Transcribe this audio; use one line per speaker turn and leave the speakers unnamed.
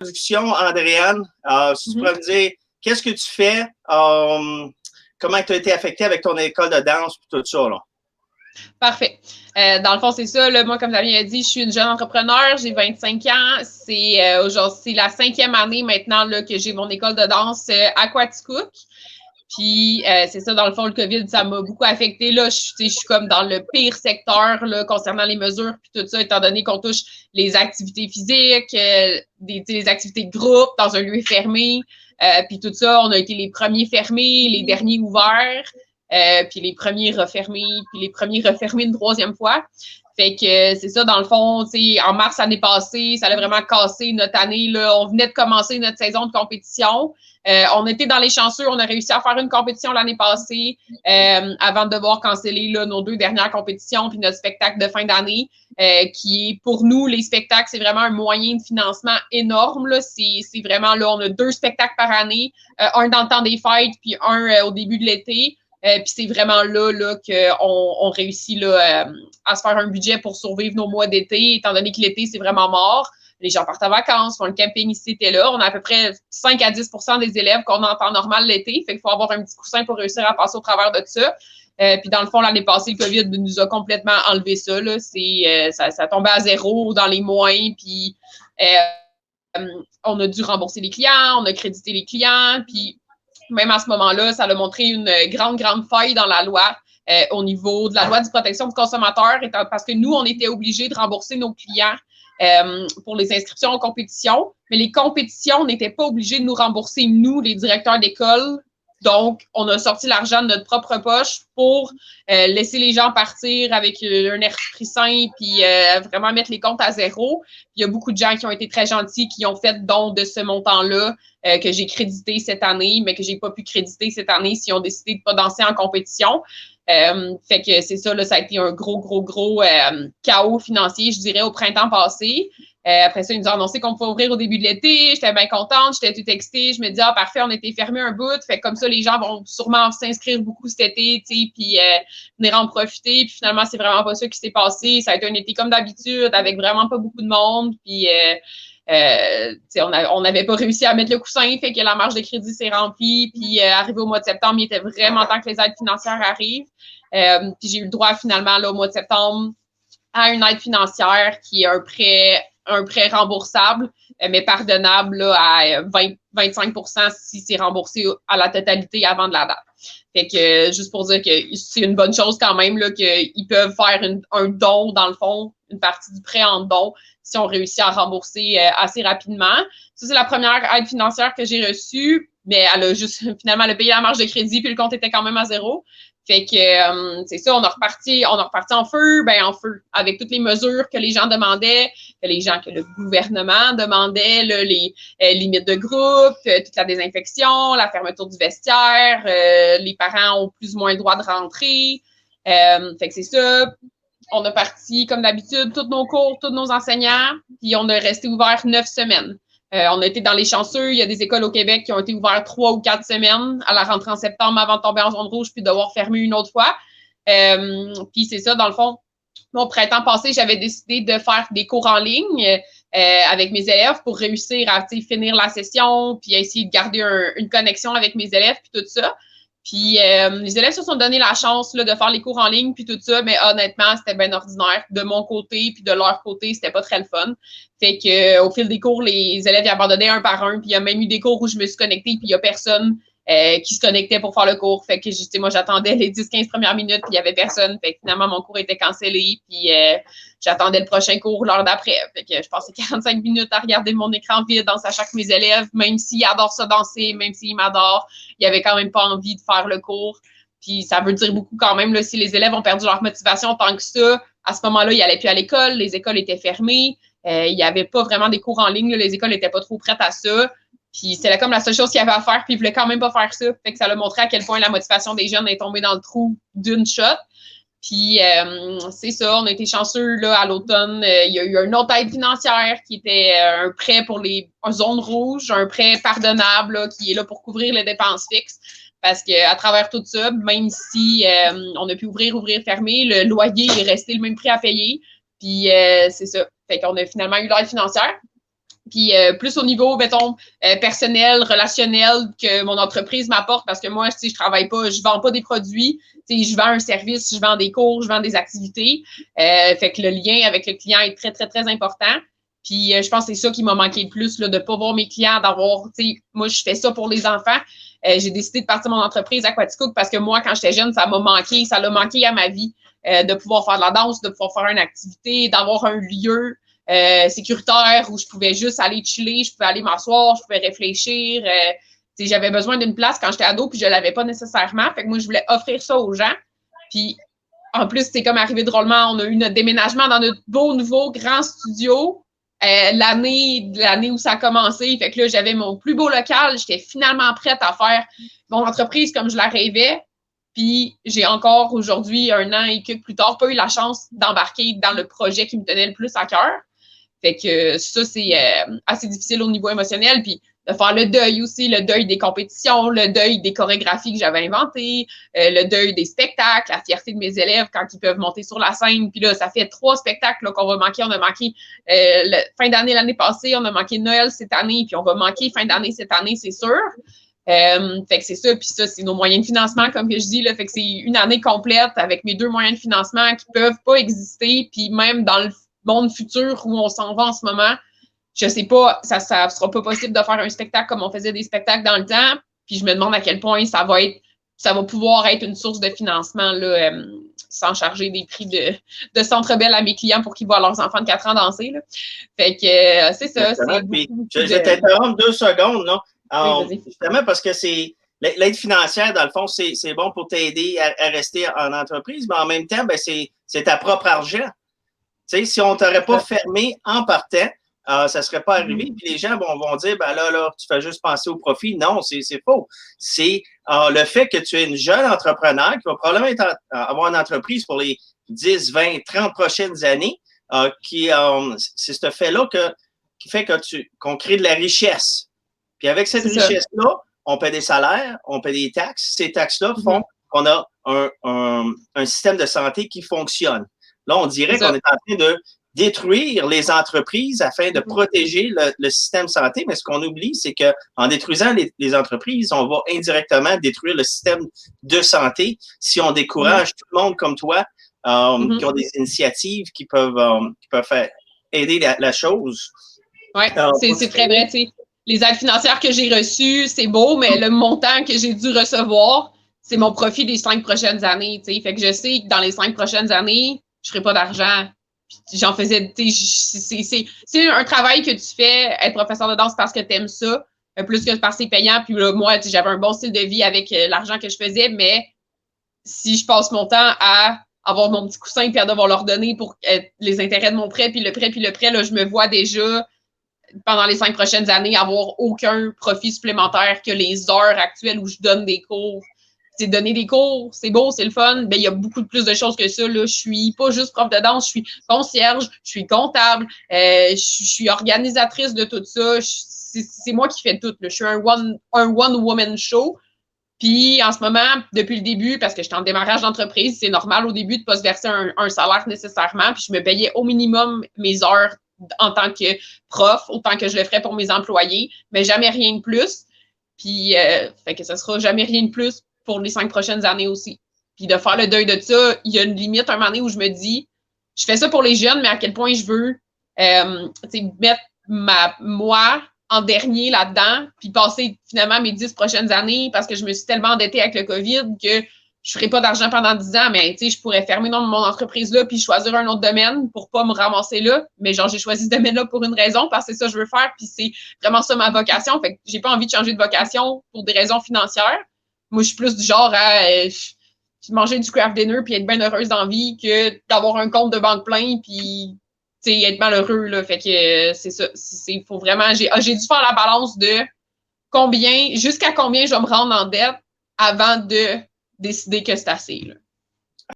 introduction, Andréane. Si tu pourrais me dire, qu'est-ce que tu fais? Comment tu as été affectée avec ton école de danse et tout ça, là?
Parfait. Dans le fond, c'est ça. Là, moi, comme Damien a dit, je suis une jeune entrepreneur. J'ai 25 ans. C'est la 5e année maintenant là, que j'ai mon école de danse à Quaticook. Puis, c'est ça, dans le fond, le COVID, ça m'a beaucoup affecté. Là, je suis comme dans le pire secteur là, concernant les mesures puis tout ça, étant donné qu'on touche les activités physiques, les activités de groupe dans un lieu fermé. Puis tout ça, on a été les premiers fermés, les derniers ouverts. Puis les premiers refermés, puis les premiers refermés une 3e fois. Fait que c'est ça, dans le fond, en mars l'année passée, ça a vraiment cassé notre année. Là. On venait de commencer notre saison de compétition. On était dans les chanceux, on a réussi à faire une compétition l'année passée avant de devoir canceller là, nos 2 dernières compétitions puis notre spectacle de fin d'année, qui est pour nous, les spectacles, c'est vraiment un moyen de financement énorme. Là. C'est vraiment là, on a 2 spectacles par année, un dans le temps des fêtes puis un au début de l'été. Puis c'est vraiment là qu'on réussit là, à se faire un budget pour survivre nos mois d'été, étant donné que l'été, c'est vraiment mort. Les gens partent en vacances, font le camping ici, t'es là. On a à peu près 5 à 10 des élèves qu'on a en temps normal l'été. Fait qu'il faut avoir un petit coussin pour réussir à passer au travers de ça. Puis dans le fond, l'année passée, le COVID nous a complètement enlevé ça. Là. Ça tombait à zéro dans les moins. Puis on a dû rembourser les clients, on a crédité les clients. Puis même à ce moment-là, ça a montré une grande faille dans la loi au niveau de la loi de protection du consommateur, parce que nous, on était obligés de rembourser nos clients pour les inscriptions aux compétitions, mais les compétitions n'étaient pas obligées de nous rembourser, nous, les directeurs d'école. Donc, on a sorti l'argent de notre propre poche pour laisser les gens partir avec un esprit sain puis vraiment mettre les comptes à zéro. Il y a beaucoup de gens qui ont été très gentils, qui ont fait don de ce montant-là que j'ai crédité cette année, mais que j'ai pas pu créditer cette année s'ils ont décidé de pas danser en compétition. Fait que c'est ça, là, ça a été un gros chaos financier, je dirais, au printemps passé. Après ça, ils nous ont annoncé qu'on pouvait ouvrir au début de l'été. J'étais bien contente, j'étais tout excitée. Je me dis, parfait, on était fermés un bout. Fait que comme ça, les gens vont sûrement s'inscrire beaucoup cet été, tu sais, puis venir en profiter. Puis finalement, c'est vraiment pas ça qui s'est passé. Ça a été un été comme d'habitude, avec vraiment pas beaucoup de monde. Puis on n'avait pas réussi à mettre le coussin, fait que la marge de crédit s'est remplie. Puis arrivé au mois de septembre, il était vraiment temps que les aides financières arrivent. Puis j'ai eu le droit finalement là, au mois de septembre à une aide financière qui est un prêt remboursable, mais pardonnable là, à 25% si c'est remboursé à la totalité avant de la date. Fait que juste pour dire que c'est une bonne chose quand même là, qu'ils peuvent faire un don, dans le fond, une partie du prêt en don, si on réussit à rembourser assez rapidement. Ça, c'est la première aide financière que j'ai reçue, mais elle a juste, finalement, elle a payé la marge de crédit, puis le compte était quand même à zéro. Fait que c'est ça, on a reparti en feu, avec toutes les mesures que les gens demandaient, que le gouvernement demandait, là, les limites de groupe, toute la désinfection, la fermeture du vestiaire, les parents ont plus ou moins le droit de rentrer. Fait que c'est ça. On a parti, comme d'habitude, tous nos cours, tous nos enseignants, puis on a resté ouvert 9 semaines. On a été dans les chanceux. Il y a des écoles au Québec qui ont été ouvertes 3 ou 4 semaines à la rentrée en septembre avant de tomber en zone rouge puis devoir fermer une autre fois. Puis c'est ça, dans le fond, au printemps passé, j'avais décidé de faire des cours en ligne avec mes élèves pour réussir à finir la session puis essayer de garder une connexion avec mes élèves puis tout ça. Puis les élèves se sont donné la chance là, de faire les cours en ligne puis tout ça, mais honnêtement, c'était bien ordinaire. De mon côté puis de leur côté, c'était pas très le fun. Fait que au fil des cours, les élèves y abandonnaient un par un, puis il y a même eu des cours où je me suis connectée puis il y a personne qui se connectait pour faire le cours. Fait que moi, j'attendais les 10-15 premières minutes, puis il y avait personne. Fait que finalement, mon cours était cancellé, puis j'attendais le prochain cours l'heure d'après. Fait que je passais 45 minutes à regarder mon écran vide en sachant que mes élèves, même s'ils adorent ça danser, même s'ils m'adorent, ils n'avaient quand même pas envie de faire le cours. Puis ça veut dire beaucoup quand même, là, si les élèves ont perdu leur motivation tant que ça, à ce moment-là, ils n'allaient plus à l'école, les écoles étaient fermées, il n'y avait pas vraiment des cours en ligne, là, les écoles n'étaient pas trop prêtes à ça. Puis c'était comme la seule chose qu'il y avait à faire, puis ils voulaient quand même pas faire ça. Fait que ça a montré à quel point la motivation des jeunes est tombée dans le trou d'une shot. Puis c'est ça, on a été chanceux là, à l'automne. Il y a eu une autre aide financière qui était un prêt pour les zones rouges, un prêt pardonnable là, qui est là pour couvrir les dépenses fixes. Parce qu'à travers tout ça, même si on a pu ouvrir, fermer, le loyer est resté le même prix à payer. Puis c'est ça. Fait qu'on a finalement eu l'aide financière. Puis plus au niveau, mettons, personnel, relationnel que mon entreprise m'apporte parce que moi, je travaille pas, je vends pas des produits, je vends un service, je vends des cours, je vends des activités. Fait que le lien avec le client est très, très, très important. Puis je pense que c'est ça qui m'a manqué le plus, là, de pas voir mes clients, d'avoir, moi, je fais ça pour les enfants. J'ai décidé de partir mon entreprise Aquaticook parce que moi, quand j'étais jeune, ça l'a manqué à ma vie de pouvoir faire de la danse, de pouvoir faire une activité, d'avoir un lieu sécuritaire où je pouvais juste aller chiller, je pouvais aller m'asseoir, je pouvais réfléchir. J'avais besoin d'une place quand j'étais ado, puis je l'avais pas nécessairement. Fait que moi, je voulais offrir ça aux gens. Puis en plus, c'est comme arrivé drôlement, on a eu notre déménagement dans notre beau nouveau grand studio. L'année où ça a commencé. Fait que là, j'avais mon plus beau local. J'étais finalement prête à faire mon entreprise comme je la rêvais. Puis j'ai encore aujourd'hui, 1 an et quelques plus tard, pas eu la chance d'embarquer dans le projet qui me tenait le plus à cœur. Fait que ça, c'est assez difficile au niveau émotionnel. Puis de faire le deuil aussi, le deuil des compétitions, le deuil des chorégraphies que j'avais inventées, le deuil des spectacles, la fierté de mes élèves quand ils peuvent monter sur la scène. Puis là, ça fait 3 spectacles là, qu'on va manquer. On a manqué fin d'année l'année passée, on a manqué Noël cette année, puis on va manquer fin d'année cette année, c'est sûr. Fait que c'est ça, puis ça, c'est nos moyens de financement, comme que je dis, là, fait que c'est une année complète avec mes 2 moyens de financement qui peuvent pas exister, puis même dans le monde futur où on s'en va en ce moment, je sais pas, ça sera pas possible de faire un spectacle comme on faisait des spectacles dans le temps, puis je me demande à quel point ça va pouvoir être une source de financement, là, sans charger des prix de Centre Bell à mes clients pour qu'ils voient leurs enfants de 4 ans danser, là. Fait que c'est ça.
Je vais t'interrompre 2 secondes, là.
Oui,
justement, parce que c'est l'aide financière, dans le fond, c'est bon pour t'aider à rester en entreprise, mais en même temps, ben, c'est ta propre argent. Tu sais, si on ne t'aurait pas fermé en partant, ça ne serait pas arrivé. Puis les gens vont dire, ben là, tu fais juste penser au profit. Non, c'est faux. C'est le fait que tu es une jeune entrepreneur qui va probablement avoir une entreprise pour les 10, 20, 30 prochaines années, c'est ce fait-là qui fait qu'on crée de la richesse. Puis avec cette richesse-là, on paie des salaires, on paie des taxes. Ces taxes-là font qu'on a un système de santé qui fonctionne. Là, on dirait qu'on est en train de détruire les entreprises afin de protéger le système santé, mais ce qu'on oublie, c'est qu'en détruisant les entreprises, on va indirectement détruire le système de santé si on décourage tout le monde comme toi qui ont des initiatives qui peuvent faire aider la chose.
Oui, c'est très vrai. T'sais. Les aides financières que j'ai reçues, c'est beau, mais le montant que j'ai dû recevoir, c'est mon profit des 5 prochaines années. T'sais. Fait que je sais que dans les 5 prochaines années, je ne ferai pas d'argent. J'en faisais, c'est un travail que tu fais, être professeur de danse parce que tu aimes ça, plus que parce que c'est payant. Puis là, moi, j'avais un bon style de vie avec l'argent que je faisais, mais si je passe mon temps à avoir mon petit coussin puis à devoir leur donner pour les intérêts de mon prêt, puis le prêt, là, je me vois déjà pendant les 5 prochaines années avoir aucun profit supplémentaire que les heures actuelles où je donne des cours. C'est donner des cours, c'est beau, c'est le fun. Ben, il y a beaucoup plus de choses que ça. Là. Je suis pas juste prof de danse, je suis concierge, je suis comptable, je suis organisatrice de tout ça. C'est moi qui fais tout. Là. Je suis un one-woman show. Puis en ce moment, depuis le début, parce que j'étais en démarrage d'entreprise, c'est normal au début de ne pas se verser un salaire nécessairement. Puis je me payais au minimum mes heures en tant que prof, autant que je le ferais pour mes employés, mais jamais rien de plus. Puis fait que ça sera jamais rien de plus pour les 5 prochaines années aussi. Puis de faire le deuil de ça, il y a une limite un moment donné où je me dis, je fais ça pour les jeunes, mais à quel point je veux mettre moi en dernier là-dedans, puis passer finalement mes 10 prochaines années parce que je me suis tellement endettée avec le COVID que je ferai pas d'argent pendant 10 ans, mais tu sais, je pourrais fermer mon entreprise là puis choisir un autre domaine pour pas me ramasser là. Mais genre, j'ai choisi ce domaine-là pour une raison, parce que c'est ça que je veux faire, puis c'est vraiment ça ma vocation. Fait que j'ai pas envie de changer de vocation pour des raisons financières. Moi, je suis plus du genre à manger du craft dinner puis être bien heureuse dans la vie que d'avoir un compte de banque plein puis être malheureux. Là. Fait que c'est ça. Faut vraiment. J'ai dû faire la balance de jusqu'à combien je vais me rendre en dette avant de décider que c'est assez. Là.